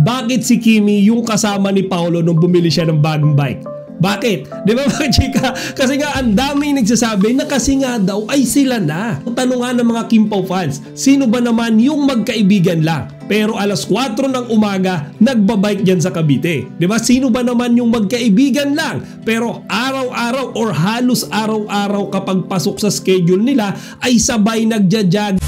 bakit si Kimi yung kasama ni Paolo nung bumili siya ng bagong bike? Bakit? Di ba mga chika? Kasi nga ang daming nagsasabi na kasi nga daw ay sila na. Tanungan ng mga Kim Pao fans, sino ba naman yung magkaibigan lang? Pero alas 4 ng umaga, nagbabike dyan sa Cavite. Di ba? Sino ba naman yung magkaibigan lang? Pero araw-araw or halos araw-araw kapag pasok sa schedule nila ay sabay nagja-jog.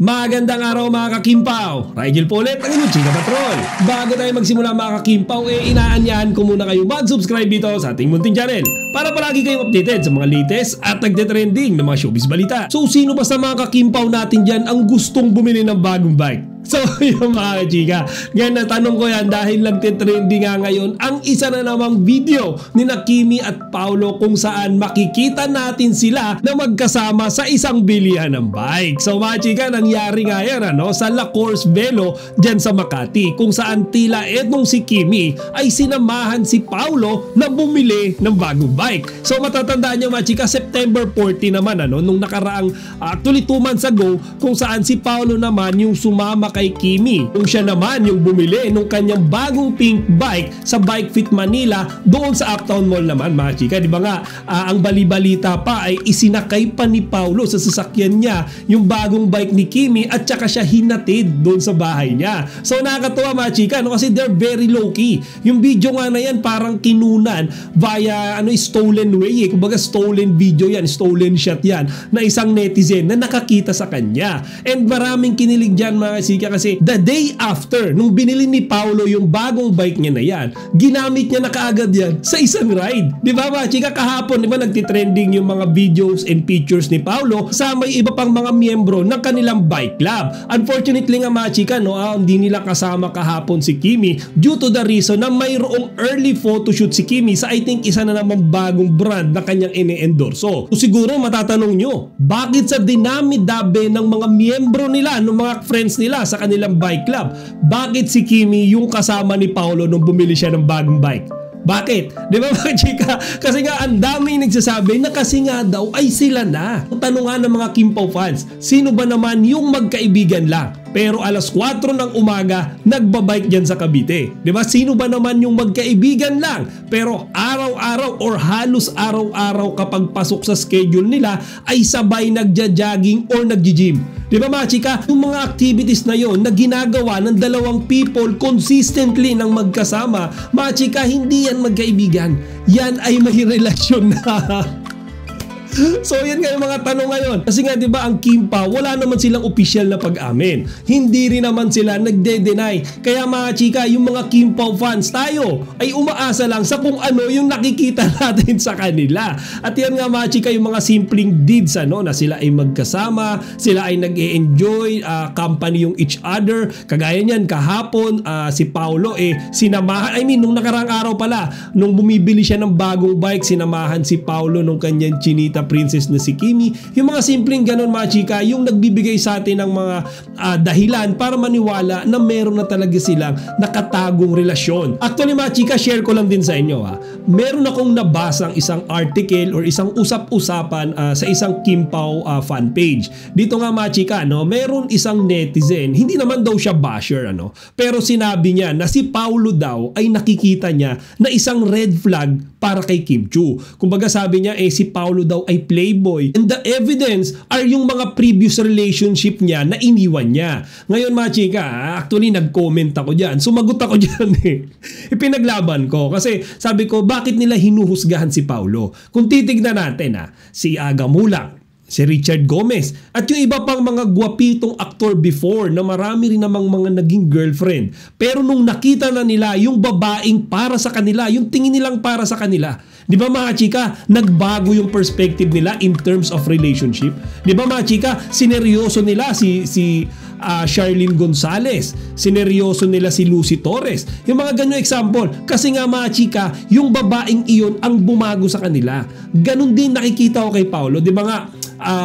Magandang araw mga ka-Kim Pao! Rigel po ulit ang inyong Chika Patrol. Bago tayo magsimula mga ka-Kim Pao, inaanyahan ko muna kayo mag-subscribe dito sa ating munting channel para palagi kayong updated sa mga latest at nagde-trending na mga showbiz balita. So sino ba sa mga ka-Kim Pao natin dyan ang gustong bumili ng bagong bike? So yung mga chika, ngayon natanong ko yan dahil nagtitrending nga ngayon ang isa na namang video ni Kimi at Paolo kung saan makikita natin sila na magkasama sa isang bilihan ng bike. So mga chika, nangyari nga yan sa La Course Velo dyan sa Makati kung saan tila etong si Kimi ay sinamahan si Paolo na bumili ng bagong bike. So matatandaan nyo mga chika, September 40 naman nung nakaraang actually 2 months ago kung saan si Paolo naman yung sumama kay Kimi. Kung siya naman yung bumili nung kanyang bagong pink bike sa Bike Fit Manila doon sa Uptown Mall naman mga chika. Di ba nga ang bali-balita pa ay isinakay pa ni Paolo sa sasakyan niya yung bagong bike ni Kimi at saka siya hinatid doon sa bahay niya. So nakakatuwa mga chika kasi they're very low-key. Yung video nga na yan parang kinunan via stolen way kumbaga stolen video yan, stolen shot yan na isang netizen na nakakita sa kanya. And maraming kinilig dyan mga chika kasi the day after nung binili ni Paolo yung bagong bike niya na yan, ginamit niya na kaagad yan sa isang ride. Di ba mga chika, kahapon di ba nagtitrending yung mga videos and pictures ni Paolo sa may iba pang mga miyembro ng kanilang bike club. Unfortunately nga mga chika hindi nila kasama kahapon si Kimi due to the reason na mayroong early photoshoot si Kimi sa I think isa na namang bagong brand na kanyang ine-endorso. So siguro matatanong nyo, bakit sa dinami-dabe ng mga miyembro nila, ng mga friends nila sa kanilang bike club, bakit si Kimi yung kasama ni Paolo nung bumili siya ng bagong bike? Bakit? Di ba mga chika? Kasi nga ang daming nagsasabi na kasi nga daw ay sila na. Tanungan ng mga Kim Pao fans, sino ba naman yung magkaibigan lang? Pero alas 4 ng umaga, nagbabike dyan sa Cavite. Di ba? Sino ba naman yung magkaibigan lang? Pero araw-araw or halos araw-araw kapag pasok sa schedule nila ay sabay nagja-jogging or nagji-gym. Di ba mga chika? Yung mga activities na yon na ginagawa ng dalawang people consistently ng magkasama, mga chika, hindi yan magkaibigan. Yan ay may relasyon na. So yan nga yung mga tanong ngayon. Kasi nga diba ang Kim Pao, wala naman silang official na pag-amin. Hindi rin naman sila nagde-deny. Kaya mga chika, yung mga Kim Pao fans, tayo ay umaasa lang sa kung ano yung nakikita natin sa kanila. At yan nga mga chika, yung mga simpleng deeds na sila ay magkasama, sila ay nag-e-enjoy company yung each other. Kagaya niyan kahapon si Paolo sinamahan, nung nakarang araw pala, nung bumibili siya ng bagong bike, sinamahan si Paolo nung kanyang chinita princess na si Kimi. Yung mga simpleng ganun mga chika, yung nagbibigay sa atin ng mga dahilan para maniwala na meron na talaga silang nakatagong relasyon. Actually mga chika, share ko lang din sa inyo meron akong nabasang isang article or isang usap-usapan sa isang Kim Pao fan page. Dito nga mga chika, meron isang netizen, hindi naman daw siya basher pero sinabi niya na si Paolo daw ay nakikita niya na isang red flag para kay Kim Chiu. Kumbaga sabi niya si Paolo daw ay playboy and the evidence are yung mga previous relationship niya na iniwan niya. Ngayon mga chika, actually nag-comment ako dyan, sumagot ako dyan ipinaglaban ko kasi sabi ko bakit nila hinuhusgahan si Paolo. Kung titignan natin si Aga Mulang, si Richard Gomez at yung iba pang mga gwapitong aktor before na marami rin namang mga naging girlfriend, pero nung nakita na nila yung babaeng para sa kanila, yung tingin nilang para sa kanila, di ba mga chika, nagbago yung perspective nila in terms of relationship. Di ba mga chika, sineryoso nila si Charlene Gonzalez, sineryoso nila si Lucy Torres, yung mga ganyo example. Kasi nga mga chika, yung babaeng iyon ang bumago sa kanila. Ganon din nakikita ko kay Paolo. Di ba nga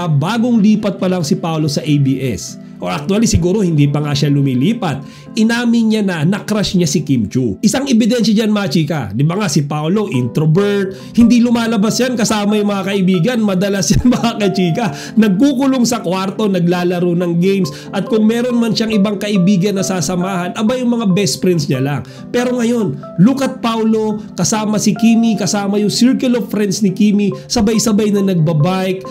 bagong lipat pa lang si Paolo sa ABS, Or actually siguro hindi pa nga siya lumilipat. Inamin niya na na-crush niya si Kim Chiu. Isang ebidensya dyan mga chika. Di ba nga si Paolo, introvert, hindi lumalabas yan kasama yung mga kaibigan. Madalas yan mga kachika. Nagkukulong sa kwarto, naglalaro ng games. At kung meron man siyang ibang kaibigan na sasamahan, aba yung mga best friends niya lang. Pero ngayon, look at Paolo, kasama si Kimi, kasama yung circle of friends ni Kimi, sabay-sabay na nagbabike,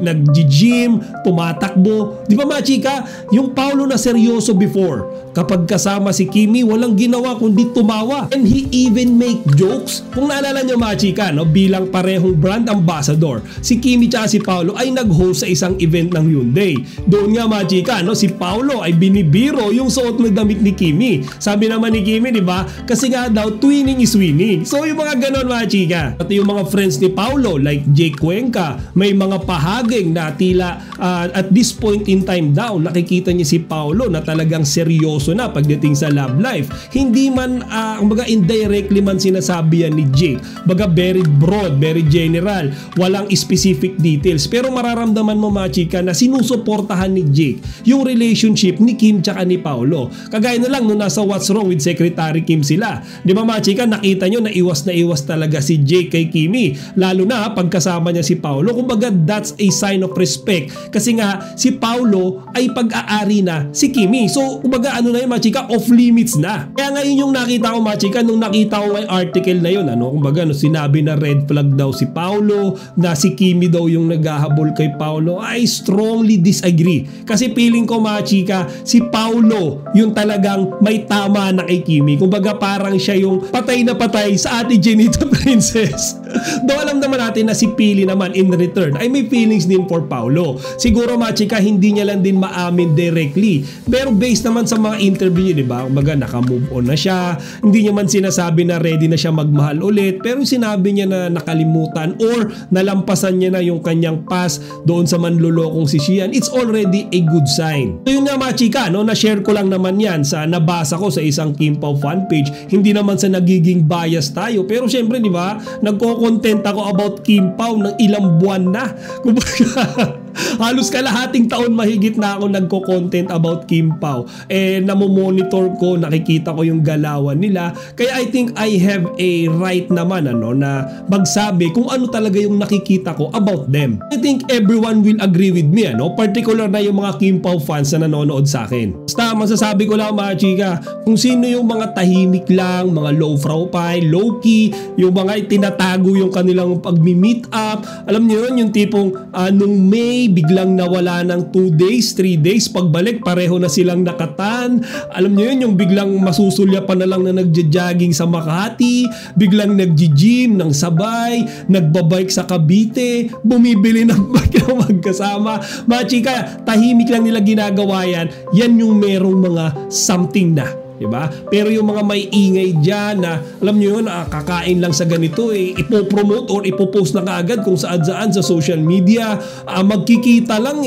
nag-gym, tumatakbo. Di ba mga chika? Yung Paolo na seryoso before, kapag kasama si Kimi, walang ginawa kundi tumawa. And he even make jokes. Kung naalala nyo mga chika, no, bilang parehong brand ambassador, si Kimi tsaka si Paolo ay nag-host sa isang event ng Hyundai. Doon nga mga chika, no, si Paolo ay binibiro yung suot ng damit ni Kimi. Sabi naman ni Kimi, di ba? Kasi nga daw, twinning is winning. So yung mga ganon mga chika. At yung mga friends ni Paolo like Jake Cuenca, may mga pahaging na tila at this point in time daw, nakikita niya si Paolo na talagang seryoso na pagdating sa love life. Hindi man, kumbaga indirectly man sinasabi yan ni Jake. Baga very broad, very general. Walang specific details. Pero mararamdaman mo mga chika na sinusuportahan ni Jake yung relationship ni Kim tsaka ni Paolo. Kagaya na lang nung nasa What's Wrong with Secretary Kim sila. Di ba mga chika, nakita nyo na iwas talaga si Jake kay Kimi. Lalo na pagkasama niya si Paolo. Kumbaga that's a sign of respect. Kasi nga si Paolo ay pag-aari na si Kimi. So kumbaga ano na yun mga chika, off limits na. Kaya ngayon yung nakita ko mga chika, nung nakita ko may article na yun, kumbaga sinabi na red flag daw si Paolo, na si Kimi daw yung naghahabol kay Paolo, I strongly disagree. Kasi feeling ko mga chika, si Paolo yung talagang may tama na kay Kimi. Kumbaga parang siya yung patay na patay sa Ate Jenita Princess. Though alam naman natin na si Pili naman in return ay may feelings din for Paolo. Siguro mga chika, hindi niya lang din maamin directly. Pero based naman sa mga interview niya, di ba? Kumbaga naka-move on na siya. Hindi niya man sinasabi na ready na siya magmahal ulit. Pero sinabi niya na nakalimutan or nalampasan niya na yung kanyang past doon sa manlulokong si Xian. It's already a good sign. So yun nga mga chika, no? Na-share ko lang naman yan sa nabasa ko sa isang Kim Pao fan page. Hindi naman sa nagiging bias tayo. Pero syempre, di ba? Nagko-content ako about Kim Pao ng ilang buwan na. Kumbaga halos kalahating taon mahigit na ako nagko-content about Kim Pao. Namomonitor ko, nakikita ko yung galawan nila. Kaya I think I have a right naman na magsabi kung ano talaga yung nakikita ko about them. I think everyone will agree with me, particular na yung mga Kim Pao fans na nanonood sa akin. Basta masasabi ko lang mga chika, kung sino yung mga tahimik lang, mga low profile, low key, yung mga tinatago yung kanilang pag-meet up. Alam niyo yun, yung tipong nung May biglang nawala ng 2 days, 3 days, pagbalik pareho na silang nakatan. Alam niyo yun, yung biglang masusulya pa na lang na nagja-jogging sa Makati, biglang nagji-gym ng sabay, nagbabike sa Cavite, bumibili ng bike na magkasama. Mga chika, tahimik lang nila ginagawa yan. Yan yung merong mga something na. Diba? Pero yung mga may ingay dyan na alam nyo yun, kakain lang sa ganito, ipopromote or ipopost na kaagad kung saan-saan sa social media, magkikita lang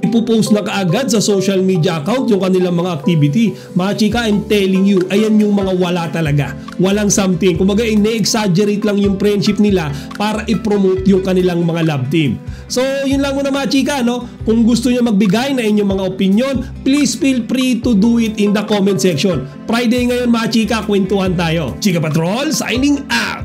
ipopost na kaagad sa social media account yung kanilang mga activity. Mga chika, I'm telling you, ayan yung mga wala talaga, walang something. Kumbaga ine-exaggerate lang yung friendship nila para i-promote yung kanilang mga love team. So yun lang muna mga chika, kung gusto nyo magbigay na inyong mga opinion, please feel free to do it in the comment section. Friday ngayon mga chika, kwentuhan tayo. Chika Patrol signing out!